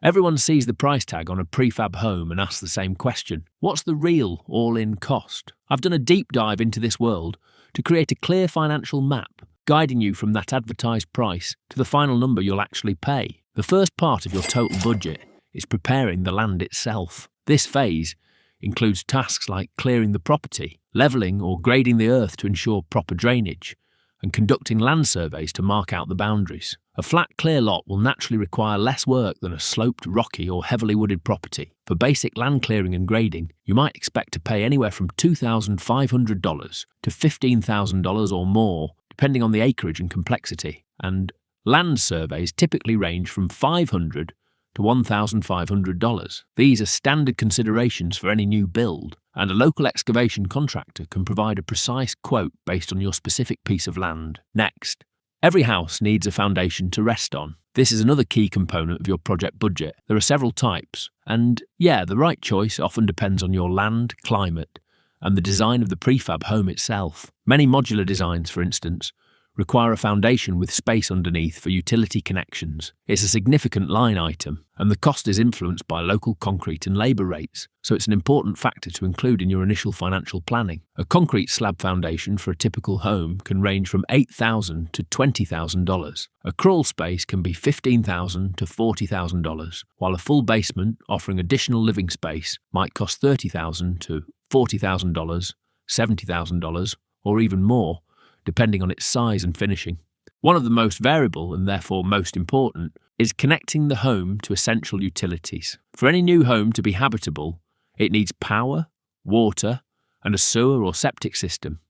Everyone sees the price tag on a prefab home and asks the same question. What's the real all-in cost? I've done a deep dive into this world to create a clear financial map, guiding you from that advertised price to the final number you'll actually pay. The first part of your total budget is preparing the land itself. This phase includes tasks like clearing the property, levelling or grading the earth to ensure proper drainage, and conducting land surveys to mark out the boundaries. A flat, clear lot will naturally require less work than a sloped, rocky or heavily wooded property. For basic land clearing and grading, you might expect to pay anywhere from $2,500 to $15,000 or more, depending on the acreage and complexity. And land surveys typically range from $500 to $1,500. These are standard considerations for any new build, and a local excavation contractor can provide a precise quote based on your specific piece of land. Next, every house needs a foundation to rest on. This is another key component of your project budget. There are several types, and the right choice often depends on your land, climate, and the design of the prefab home itself. Many modular designs, for instance, require a foundation with space underneath for utility connections. It's a significant line item, and the cost is influenced by local concrete and labour rates, so it's an important factor to include in your initial financial planning. A concrete slab foundation for a typical home can range from $8,000 to $20,000. A crawl space can be $15,000 to $40,000, while a full basement offering additional living space might cost $30,000 to $40,000, $70,000, or even more, depending on its size and finishing. One of the most variable and therefore most important is connecting the home to essential utilities. For any new home to be habitable, it needs power, water, and a sewer or septic system.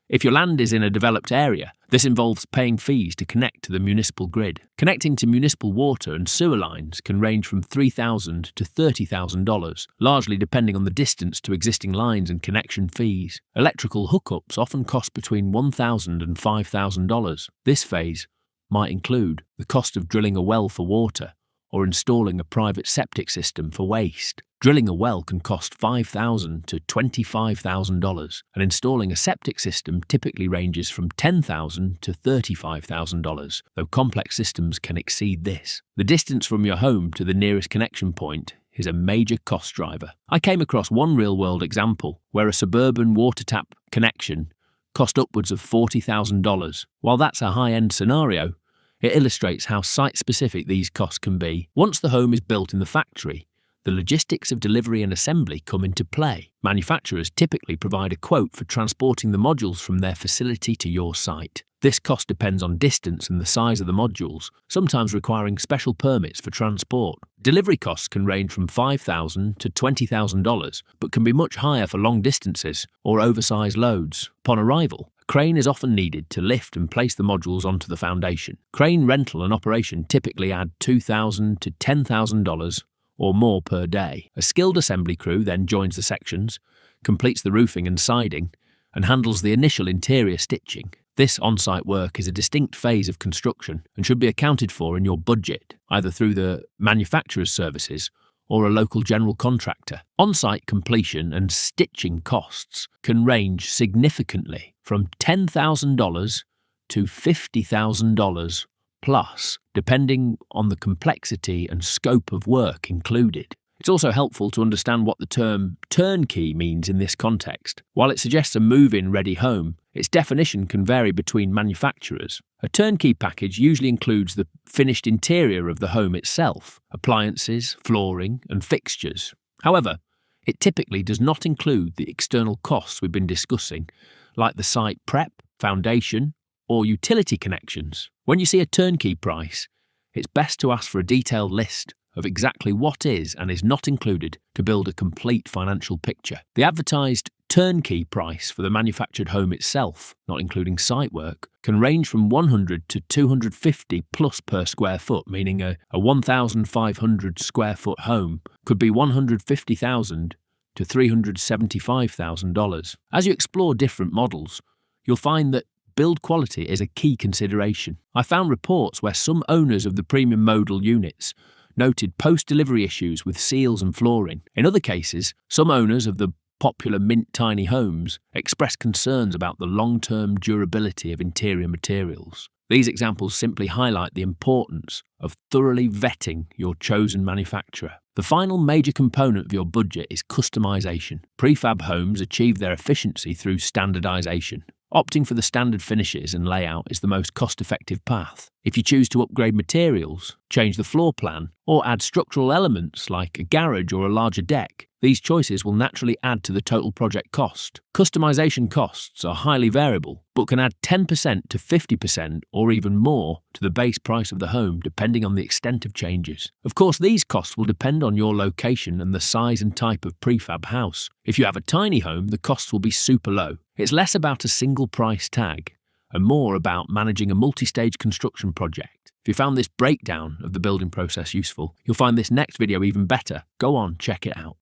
If your land is in a developed area, this involves paying fees to connect to the municipal grid. Connecting to municipal water and sewer lines can range from $3,000 to $30,000, largely depending on the distance to existing lines and connection fees. Electrical hookups often cost between $1,000 and $5,000. This phase might include the cost of drilling a well for water or installing a private septic system for waste. Drilling a well can cost $5,000 to $25,000, and installing a septic system typically ranges from $10,000 to $35,000, though complex systems can exceed this. The distance from your home to the nearest connection point is a major cost driver. I came across one real-world example where a suburban water tap connection cost upwards of $40,000. While that's a high-end scenario, it illustrates how site-specific these costs can be. Once the home is built in the factory, the logistics of delivery and assembly come into play. Manufacturers typically provide a quote for transporting the modules from their facility to your site. This cost depends on distance and the size of the modules, sometimes requiring special permits for transport. Delivery costs can range from $5,000 to $20,000, but can be much higher for long distances or oversized loads. Upon arrival, a crane is often needed to lift and place the modules onto the foundation. Crane rental and operation typically add $2,000 to $10,000 or more per day. A skilled assembly crew then joins the sections, completes the roofing and siding, and handles the initial interior stitching. This on-site work is a distinct phase of construction and should be accounted for in your budget, either through the manufacturer's services or a local general contractor. On-site completion and stitching costs can range significantly from $10,000 to $50,000 plus, depending on the complexity and scope of work included. It's also helpful to understand what the term turnkey means in this context. While it suggests a move-in ready home, its definition can vary between manufacturers. A turnkey package usually includes the finished interior of the home itself, appliances, flooring, and fixtures. However, it typically does not include the external costs we've been discussing, like the site prep, foundation, or utility connections. When you see a turnkey price, it's best to ask for a detailed list of exactly what is and is not included to build a complete financial picture. The advertised turnkey price for the manufactured home itself, not including site work, can range from $100 to $250 plus per square foot, meaning a 1,500 square foot home could be $150,000 to $375,000. As you explore different models, you'll find that build quality is a key consideration. I found reports where some owners of the premium modal units noted post-delivery issues with seals and flooring. In other cases, some owners of the popular mint tiny homes expressed concerns about the long-term durability of interior materials. These examples simply highlight the importance of thoroughly vetting your chosen manufacturer. The final major component of your budget is customization. Prefab homes achieve their efficiency through standardization. Opting for the standard finishes and layout is the most cost-effective path. If you choose to upgrade materials, change the floor plan, or add structural elements like a garage or a larger deck, these choices will naturally add to the total project cost. Customization costs are highly variable, but can add 10% to 50% or even more to the base price of the home depending on the extent of changes. Of course, these costs will depend on your location and the size and type of prefab house. If you have a tiny home, the costs will be super low. It's less about a single price tag and more about managing a multi-stage construction project. If you found this breakdown of the building process useful, you'll find this next video even better. Go on, check it out.